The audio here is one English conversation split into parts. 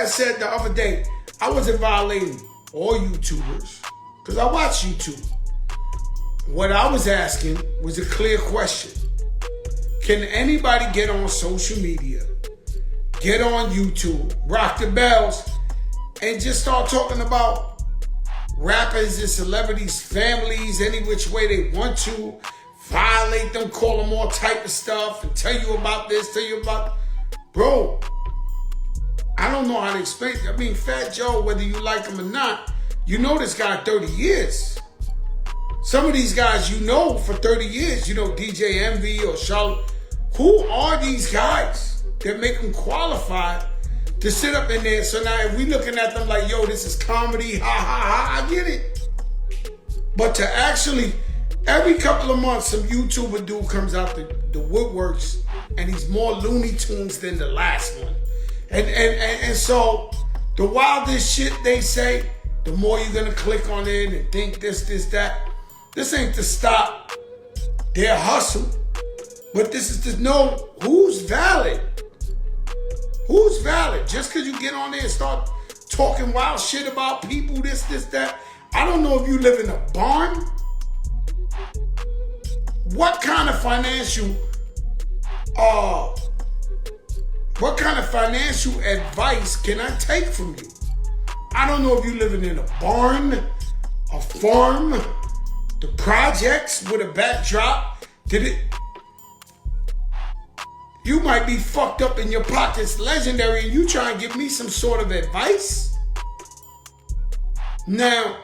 had said the other day, I wasn't violating all YouTubers because I watch YouTube. What I was asking was a clear question. Can anybody get on social media, get on YouTube, rock the bells, and just start talking about rappers and celebrities, families, any which way they want to, violate them, call them all type of stuff, and tell you about this, tell you about... Bro, I don't know how to explain it. I mean, Fat Joe, whether you like him or not, you know this guy 30 years. Some of these guys you know for 30 years, you know, DJ Envy or Charlotte. Who are these guys that make them qualified to sit up in there? So now if we looking at them like, yo, this is comedy, ha, ha, ha, I get it. But to actually, every couple of months, some YouTuber dude comes out the woodworks and he's more Looney Tunes than the last one. And so the wildest shit they say, the more you're gonna click on it and think this, that. This ain't to stop their hustle, but this is to know who's valid. Who's valid? Just because you get on there and start talking wild shit about people, this, that. I don't know if you live in a barn. What kind of financial advice can I take from you? I don't know if you living in a barn, a farm, the projects with a backdrop. You might be fucked up in your pockets, legendary, and you try and give me some sort of advice? Now,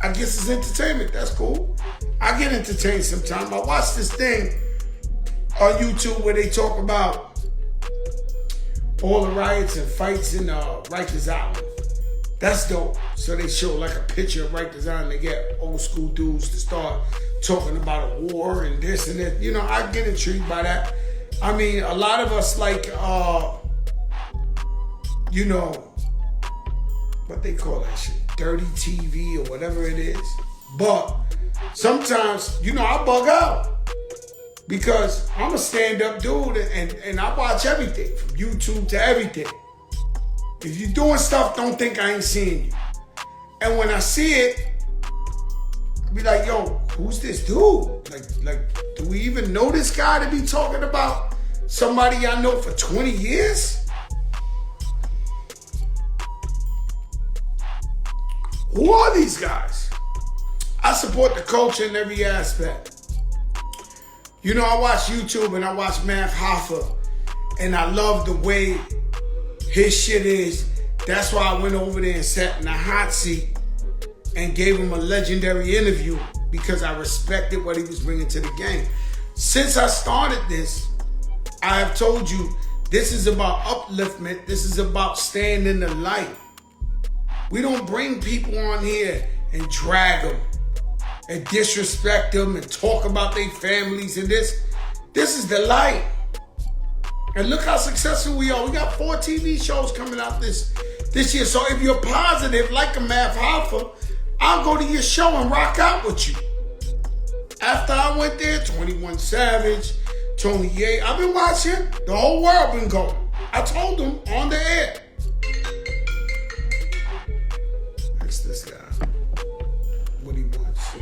I guess it's entertainment. That's cool. I get entertained sometimes. I watch this thing on YouTube where they talk about all the riots and fights in Rikers Island. That's dope. So they show like a picture of Rikers Island. They get old school dudes to start talking about a war and this and that. You know, I get intrigued by that. I mean, a lot of us like, you know, what they call that shit, dirty TV or whatever it is. But sometimes, you know, I bug out because I'm a stand-up dude and I watch everything from YouTube to everything. If you're doing stuff, don't think I ain't seeing you. And when I see it, I'll be like, yo, who's this dude? Like, do we even know this guy to be talking about somebody I know for 20 years? Who are these guys? I support the culture in every aspect. You know, I watch YouTube and I watch Math Hoffa, and I love the way his shit is. That's why I went over there and sat in the hot seat and gave him a legendary interview because I respected what he was bringing to the game. Since I started this, I have told you, this is about upliftment. This is about staying in the light. We don't bring people on here and drag them and disrespect them and talk about their families and this. This is the light. And look how successful we are. We got 4 TV shows coming out this year. So if you're positive, like a Math Hoffa, I'll go to your show and rock out with you. After I went there, 21 Savage, Tony Ye, I've been watching. The whole world been going. I told them on the air. Ask this guy what he wants.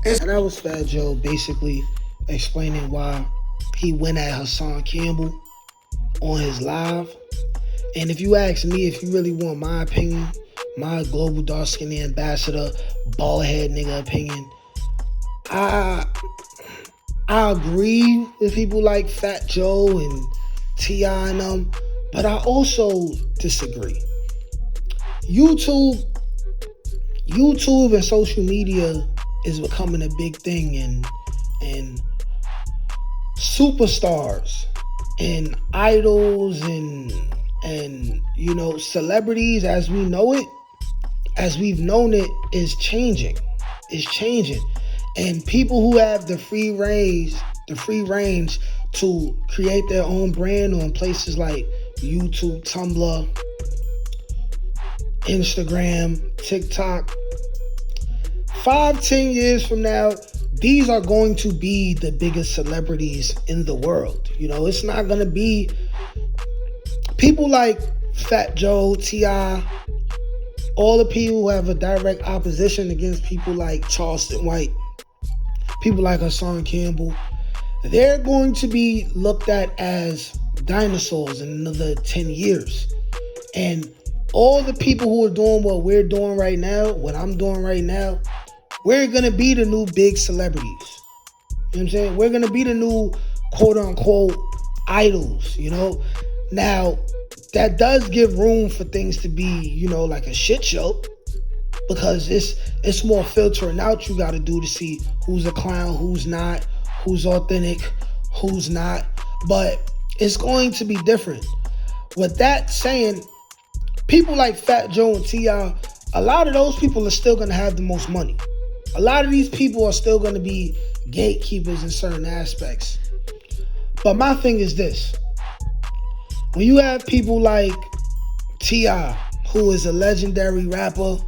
And that was Fat Joe basically explaining why he went at Hassan Campbell on his live. And if you ask me, if you really want my opinion, my global dark skin ambassador, bald head nigga opinion, I agree with people like Fat Joe and T.I. and them, but I also disagree. YouTube and social media is becoming a big thing, and superstars and idols and you know, celebrities as we know it, as we've known it, is changing. It's changing. And people who have the free range to create their own brand on places like YouTube, Tumblr, Instagram, TikTok, 5-10 years from now, these are going to be the biggest celebrities in the world. You know, it's not going to be people like Fat Joe, T.I., all the people who have a direct opposition against people like Charleston White, people like Hassan Campbell, they're going to be looked at as dinosaurs in another 10 years. And all the people who are doing what we're doing right now, what I'm doing right now, we're going to be the new big celebrities. You know what I'm saying? We're going to be the new quote unquote idols, you know? Now, that does give room for things to be, you know, like a shit show, because it's more filtering out you got to do to see who's a clown, who's not, who's authentic, who's not. But it's going to be different. With that saying, people like Fat Joe and T.I., a lot of those people are still going to have the most money. A lot of these people are still going to be gatekeepers in certain aspects. But my thing is this. When you have people like T.I., who is a legendary rapper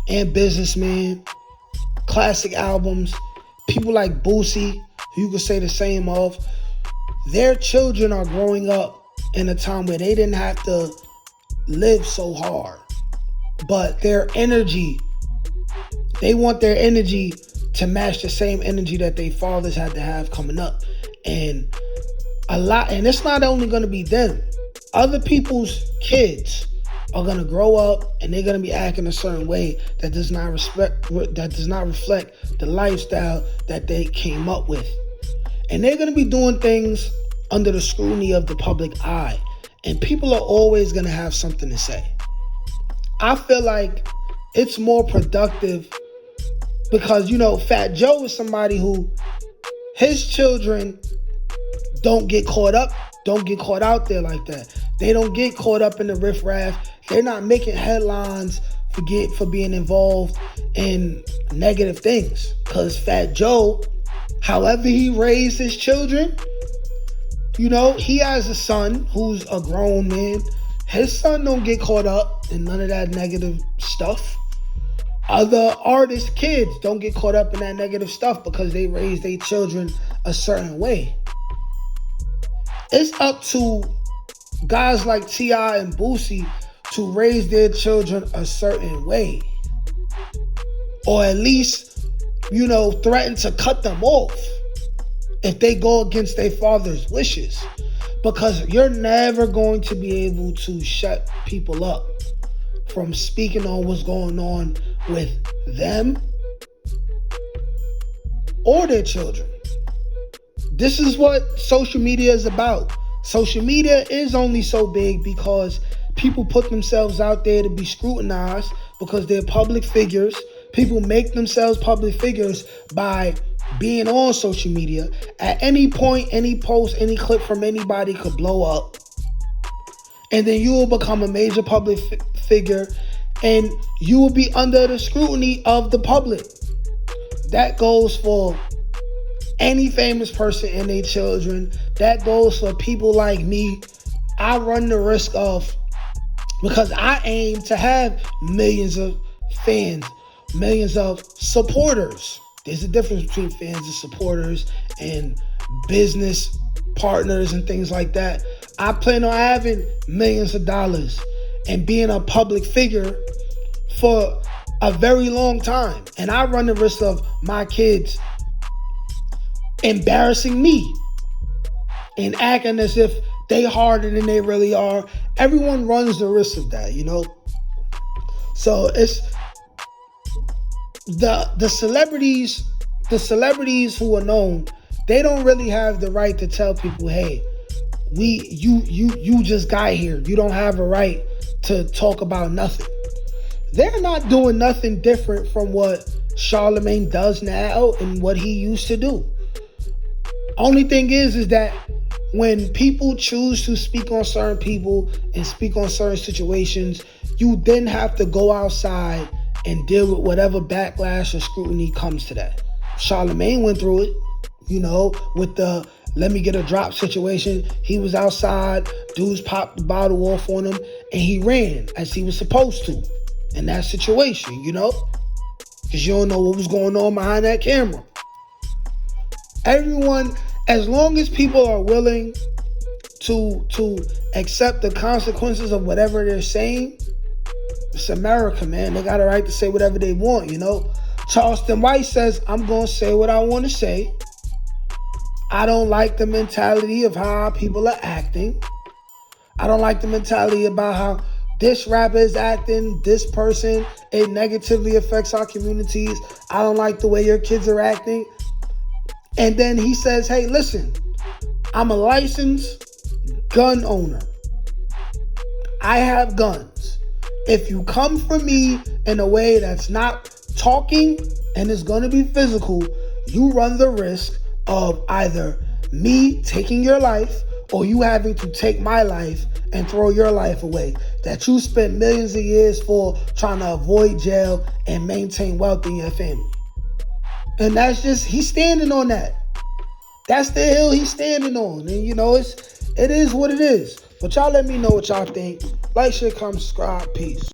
and businessman, classic albums, people like Boosie, who you could say the same of, their children are growing up in a time where they didn't have to live so hard. But their energy, they want their energy to match the same energy that their fathers had to have coming up. And it's not only going to be them. Other people's kids are going to grow up and they're going to be acting a certain way that does not reflect the lifestyle that they came up with. And they're going to be doing things under the scrutiny of the public eye. And people are always going to have something to say. I feel like it's more productive because, you know, Fat Joe is somebody who his children don't get caught out there like that. They don't get caught up in the riffraff. They're not making headlines for being involved in negative things. Because Fat Joe, however he raised his children, you know, he has a son who's a grown man. His son don't get caught up in none of that negative stuff. Other artists' kids don't get caught up in that negative stuff because they raise their children a certain way. It's up to guys like T.I. and Boosie to raise their children a certain way. Or at least, you know, threaten to cut them off if they go against their father's wishes. Because you're never going to be able to shut people up from speaking on what's going on with them or their children. This is what social media is about. Social media is only so big because people put themselves out there to be scrutinized because they're public figures. People make themselves public figures by being on social media. At any point, any post, any clip from anybody could blow up. And then you will become a major public figure and you will be under the scrutiny of the public. That goes for any famous person and their children. That goes for people like me. I run the risk of, because I aim to have millions of fans, millions of supporters. There's a difference between fans and supporters and business partners and things like that. I plan on having millions of dollars and being a public figure for a very long time. And I run the risk of my kids embarrassing me and acting as if they harder than they really are. Everyone runs the risk of that, you know? So it's the celebrities who are known, they don't really have the right to tell people, hey, you just got here. You don't have a right to talk about nothing. They're not doing nothing different from what Charlemagne does now and what he used to do. Only thing is that when people choose to speak on certain people and speak on certain situations, you then have to go outside and deal with whatever backlash or scrutiny comes to that. Charlemagne went through it, you know, with the let me get a drop situation. He was outside, dudes popped the bottle off on him, and he ran as he was supposed to in that situation, you know, because you don't know what was going on behind that camera. Everyone, as long as people are willing to accept the consequences of whatever they're saying. It's America, man. They got a right to say whatever they want, you know. Charleston White says, I'm going to say what I want to say. I don't like the mentality of how people are acting. I don't like the mentality about how this rapper is acting, this person, it negatively affects our communities. I don't like the way your kids are acting. And then he says, hey, listen, I'm a licensed gun owner. I have guns. If you come for me in a way that's not talking and is going to be physical, you run the risk of either me taking your life or you having to take my life and throw your life away that you spent millions of years for trying to avoid jail and maintain wealth in your family. And that's just, he's standing on that. That's the hill he's standing on. And you know, it is what it is. But y'all let me know what y'all think. Like, share, comment, subscribe. Peace.